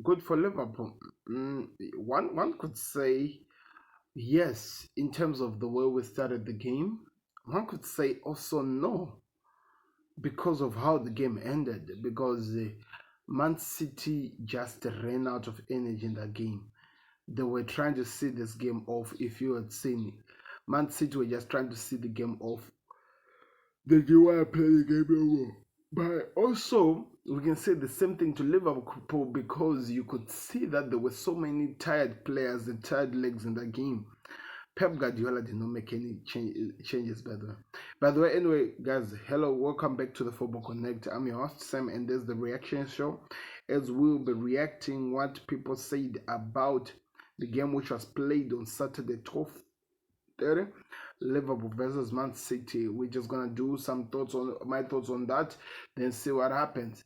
good for Liverpool. One could say yes in terms of the way we started the game. One could say also no because of how the game ended. Because Man City just ran out of energy in that game. They were trying to see this game off. If you had seen it, Man City were just trying to see the game off. They didn't want to play the game over. But also, we can say the same thing to Liverpool because you could see that there were so many tired players and tired legs in that game. Pep Guardiola did not make any changes, by the way. By the way, anyway, guys, hello, welcome back to the Football Connect. I'm your host, Sam, and there's the reaction show. As we'll be reacting what people said about the game which was played on Saturday, 12:30, Liverpool versus Man City. We're just gonna do some thoughts on my thoughts on that, then see what happens.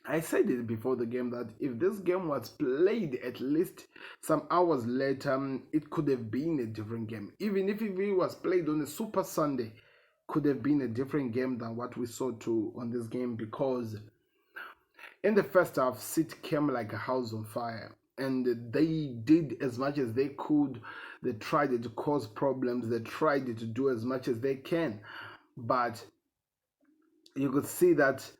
I said it before the game that if this game was played at least some hours later, it could have been a different game. Even if it was played on a Super Sunday, could have been a different game than what we saw on this game, because in the first half, City came like a house on fire, and they did as much as they could. They tried to cause problems. They tried to do as much as they can, but you could see that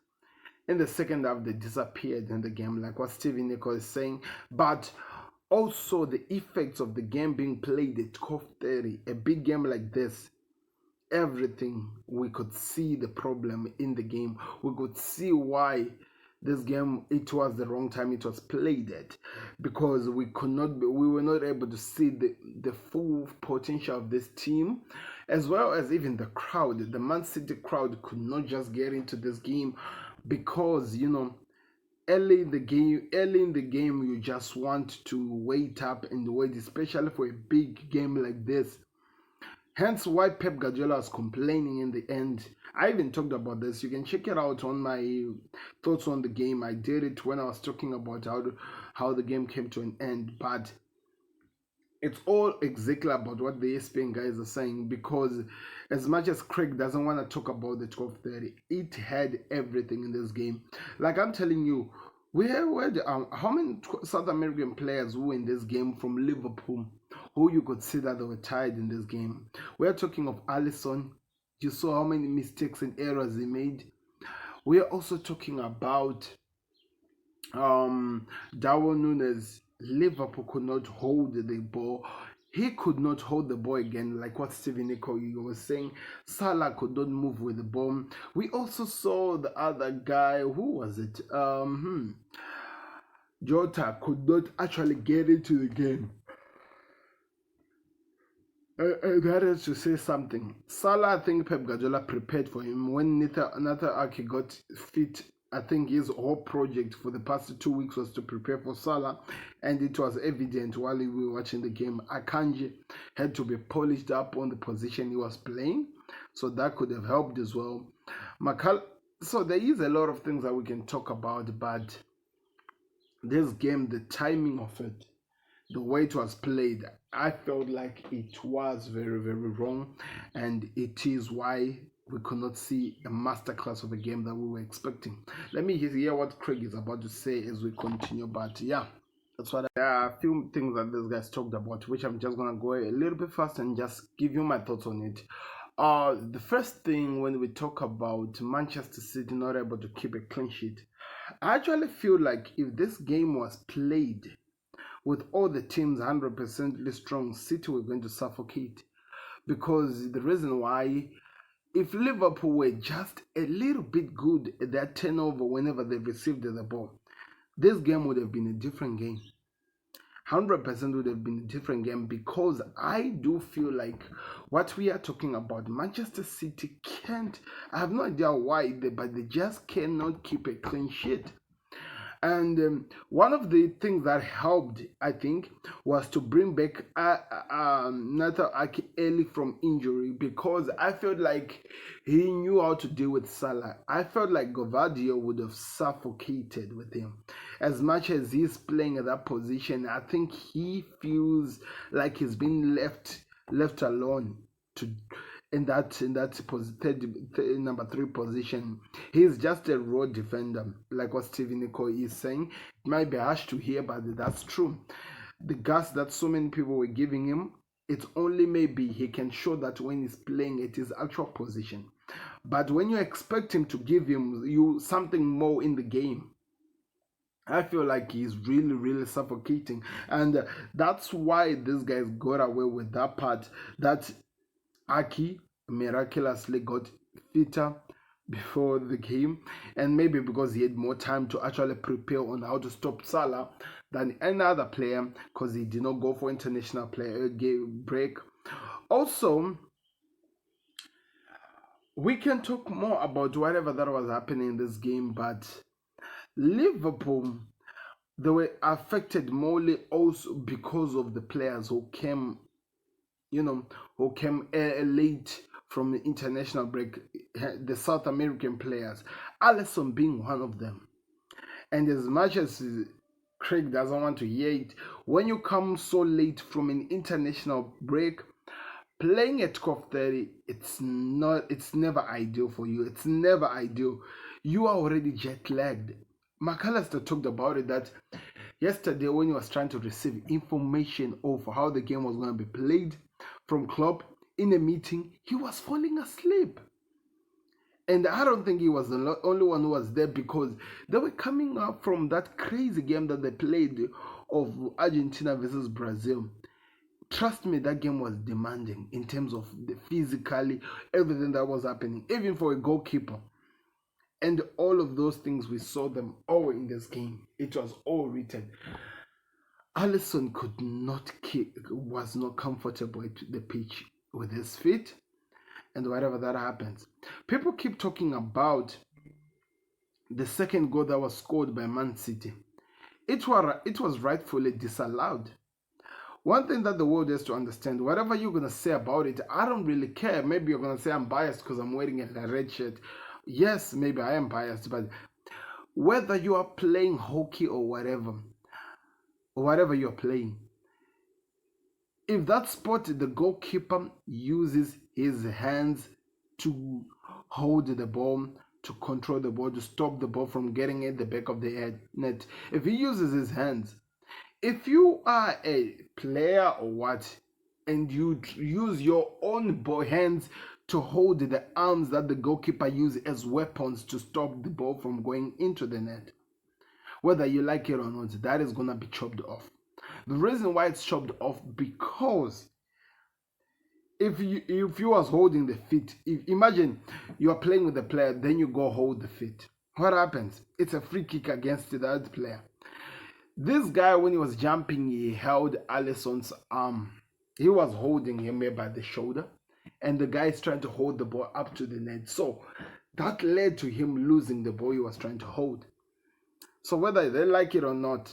in the second half they disappeared in the game, like what Nicol is saying. But also the effects of the game being played at 12:30, a big game like this, everything, we could see the problem in the game. We could see why this game, it was the wrong time it was played at, because we were not able to see the full potential of this team, as well as even the crowd. The Man City crowd could not just get into this game because early in the game you just want to wait up and wait, especially for a big game like this. Hence why Pep Guardiola was complaining in the end. I even talked about this. You can check it out on my thoughts on the game. I did it when I was talking about how the game came to an end. But it's all exactly about what the ESPN guys are saying, because as much as Craig doesn't want to talk about the 12:30, it had everything in this game. Like I'm telling you, how many South American players who were in this game from Liverpool who you could see that they were tired in this game? We're talking of Alisson. You saw how many mistakes and errors he made. We are also talking about Darwin Nunes. Liverpool could not hold the ball. He could not hold the ball again, like what Nicol was saying. Salah could not move with the ball. We also saw the other guy. Who was it? Jota could not actually get into the game. That is to say something. Salah, I think Pep Guardiola prepared for him when Nathan Ake got fit. I think his whole project for the past 2 weeks was to prepare for Salah, and it was evident while we were watching the game. Akanji had to be polished up on the position he was playing, so that could have helped as well. So there is a lot of things that we can talk about, but this game, the timing of it, the way it was played, I felt like it was very, very wrong, and it is why we could not see a masterclass of a game that we were expecting. Let me hear what Craig is about to say as we continue, but yeah, that's what there are a few things that this guys talked about, which I'm just gonna go a little bit fast and just give you my thoughts on it. The first thing, when we talk about Manchester City not able to keep a clean sheet, I actually feel like if this game was played with all the teams 100% strong, City were going to suffocate. Because the reason why, if Liverpool were just a little bit good at that turnover whenever they received the ball, this game would have been a different game. 100% would have been a different game, because I do feel like what we are talking about, Manchester City can't, I have no idea why, but they just cannot keep a clean sheet. And one of the things that helped, I think, was to bring back Nathan Ake early from injury, because I felt like he knew how to deal with Salah. I felt like Govardio would have suffocated with him. As much as he's playing at that position, I think he feels like he's been left alone number three position. He's just a raw defender, like what Steven Nicol is saying. It might be harsh to hear, but that's true. The gas that so many people were giving him, it's only maybe he can show that when he's playing at his actual position. But when you expect him to give him you something more in the game, I feel like he's really, really suffocating. And that's why these guys got away with that part. That Aki miraculously got fitter before the game, and maybe because he had more time to actually prepare on how to stop Salah than any other player, because he did not go for international player break. Also, we can talk more about whatever that was happening in this game, but Liverpool, they were affected morely also because of the players who came, late from the international break, the South American players, Alisson being one of them. And as much as Craig doesn't want to hear it, when you come so late from an international break, playing at 12:30, it's never ideal for you. It's never ideal. You are already jet lagged. McAllister talked about it that yesterday when he was trying to receive information of how the game was going to be played from Klopp in a meeting, he was falling asleep. And I don't think he was the only one who was there, because they were coming up from that crazy game that they played of Argentina versus Brazil. Trust me, that game was demanding in terms of the physically, everything that was happening, even for a goalkeeper. And all of those things, we saw them all in this game. It was all written. Alisson was not comfortable at the pitch with his feet, and whatever that happens. People keep talking about the second goal that was scored by Man City. It was rightfully disallowed. One thing that the world has to understand, whatever you're going to say about it, I don't really care. Maybe you're going to say I'm biased because I'm wearing a red shirt. Yes, maybe I am biased, but whether you are playing hockey or whatever you're playing, if that sport the goalkeeper uses his hands to hold the ball, to control the ball, to stop the ball from getting at the back of the net, if he uses his hands, if you are a player or what, and you use your own hands to hold the arms that the goalkeeper uses as weapons to stop the ball from going into the net, whether you like it or not, that is going to be chopped off. The reason why it's chopped off, because if you was holding the feet, imagine you are playing with the player, then you go hold the feet. What happens? It's a free kick against the other player. This guy, when he was jumping, he held Alisson's arm. He was holding him by the shoulder, and the guy is trying to hold the ball up to the net. So that led to him losing the ball he was trying to hold. So whether they like it or not,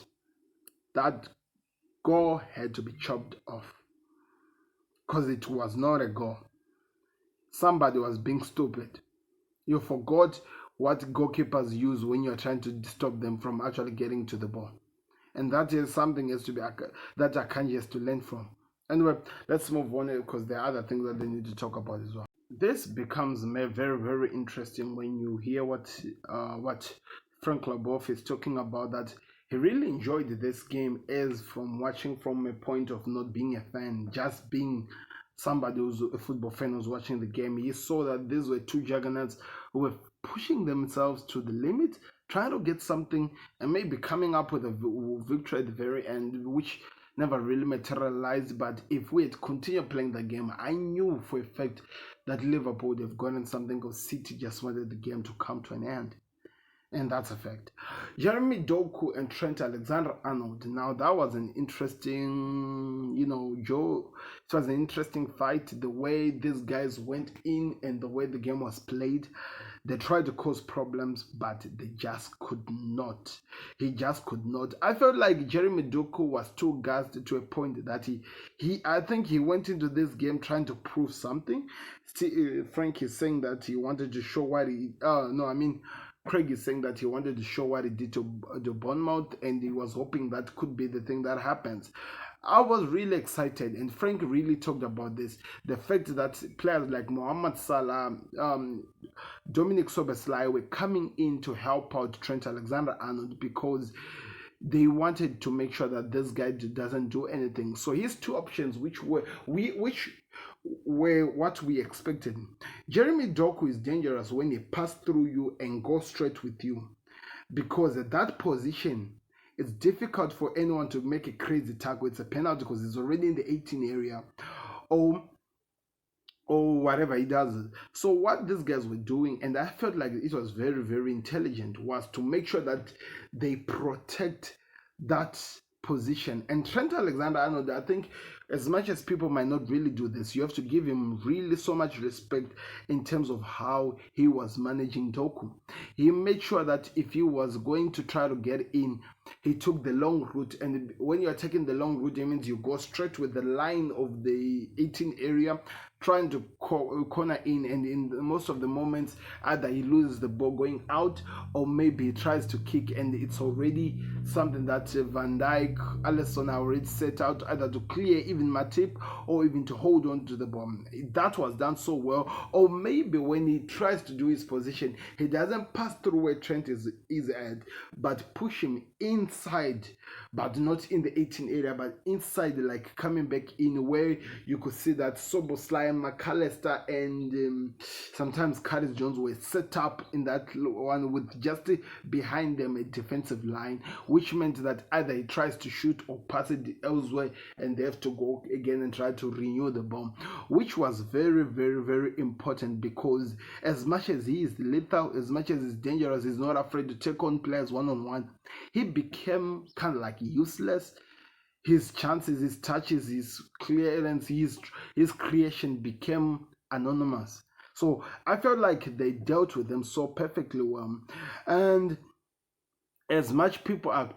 that goal had to be chopped off, because it was not a goal. Somebody was being stupid. You forgot what goalkeepers use when you're trying to stop them from actually getting to the ball. And that is something that Akanji has to learn from. Anyway, let's move on, because there are other things that they need to talk about as well. This becomes very, very interesting when you hear what Frank Leboeuf is talking about, that he really enjoyed this game as from watching from a point of not being a fan, just being somebody who's a football fan who's watching the game. He saw that these were two juggernauts who were pushing themselves to the limit, trying to get something, and maybe coming up with a victory at the very end, which never really materialized. But if we had continued playing the game, I knew for a fact that Liverpool would have gotten something, because City just wanted the game to come to an end. And that's a fact. Jeremy Doku and Trent Alexander-Arnold. Now that was an interesting, it was an interesting fight. The way these guys went in and the way the game was played. They tried to cause problems, but they just could not. He just could not. I felt like Jeremy Doku was too gassed to a point that I think he went into this game trying to prove something. Frank is saying that he wanted to show what Craig is saying that he wanted to show what he did to Bournemouth, and he was hoping that could be the thing that happens. I was really excited, and Frank really talked about this. The fact that players like Mohamed Salah, Dominic Soboslai were coming in to help out Trent Alexander-Arnold because they wanted to make sure that this guy doesn't do anything. So his two options, which were what we expected. Jeremy Doku is dangerous when he pass through you and go straight with you, because at that position it's difficult for anyone to make a crazy tackle. It's a penalty because it's already in the 18 area, or whatever he does. So what these guys were doing, and I felt like it was very, very intelligent, was to make sure that they protect that position. And Trent Alexander-Arnold, I think, as much as people might not really do this, you have to give him really so much respect in terms of how he was managing Doku. He made sure that if he was going to try to get in, he took the long route. And when you're taking the long route, it means you go straight with the line of the 18 area, trying to corner in, and in most of the moments either he loses the ball going out, or maybe he tries to kick and it's already something that Van Dijk, Alisson already set out either to clear even Matip or even to hold on to the ball. That was done so well. Or maybe when he tries to do his position, he doesn't pass through where Trent is at, but push him inside, but not in the 18 area, but inside, like coming back in, where you could see that Soboslai, McAllister, and sometimes Curtis Jones were set up in that one with just behind them a defensive line, which meant that either he tries to shoot or pass it elsewhere, and they have to go again and try to renew the bomb, which was very, very, very important, because as much as he is lethal, as much as he's dangerous, he's not afraid to take on players one-on-one. He became kind of like useless. His chances, his touches, his clearance, his creation became anonymous. So I felt like they dealt with them so perfectly well. And as much people are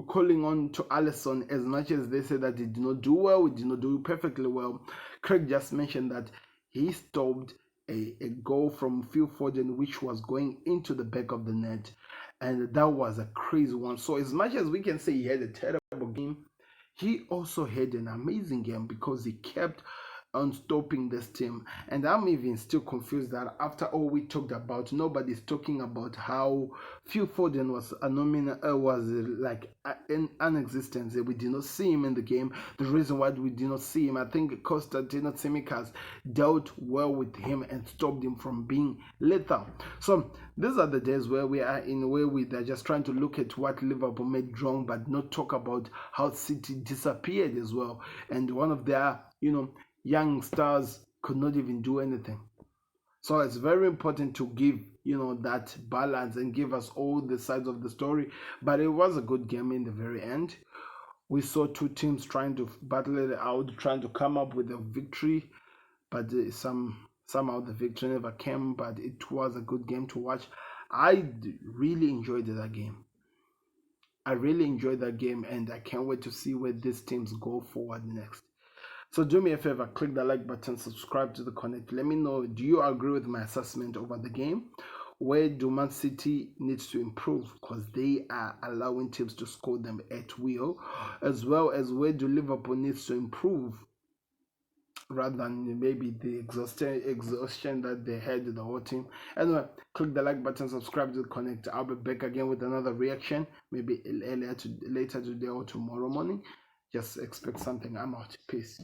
calling on to Alisson, as much as they say that he did not do well, he did not do perfectly well, Craig just mentioned that he stopped a goal from Phil Foden, which was going into the back of the net. And that was a crazy one. So as much as we can say he had a terrible game, he also had an amazing game because he kept on stopping this team. And I'm even still confused that after all we talked about, nobody's talking about how Phil Foden was like in non-existence. We did not see him in the game. The reason why we did not see him, I think Konstantino Tsimikas dealt well with him and stopped him from being lethal. So these are the days where we are in, where they're just trying to look at what Liverpool made wrong, but not talk about how City disappeared as well. And one of their, young stars could not even do anything. So it's very important to give, that balance and give us all the sides of the story. But it was a good game in the very end. We saw two teams trying to battle it out, trying to come up with a victory, but somehow the victory never came. But it was a good game to watch. I really enjoyed that game. I really enjoyed that game, and I can't wait to see where these teams go forward next. So do me a favor, click the like button, subscribe to the Connect. Let me know, do you agree with my assessment over the game? Where do Man City needs to improve, because they are allowing teams to score them at will, as well as where do Liverpool needs to improve, rather than maybe the exhaustion that they had the whole team. Anyway, click the like button, subscribe to the Connect. I'll be back again with another reaction, maybe later today or tomorrow morning. Just expect something. I'm out. Peace.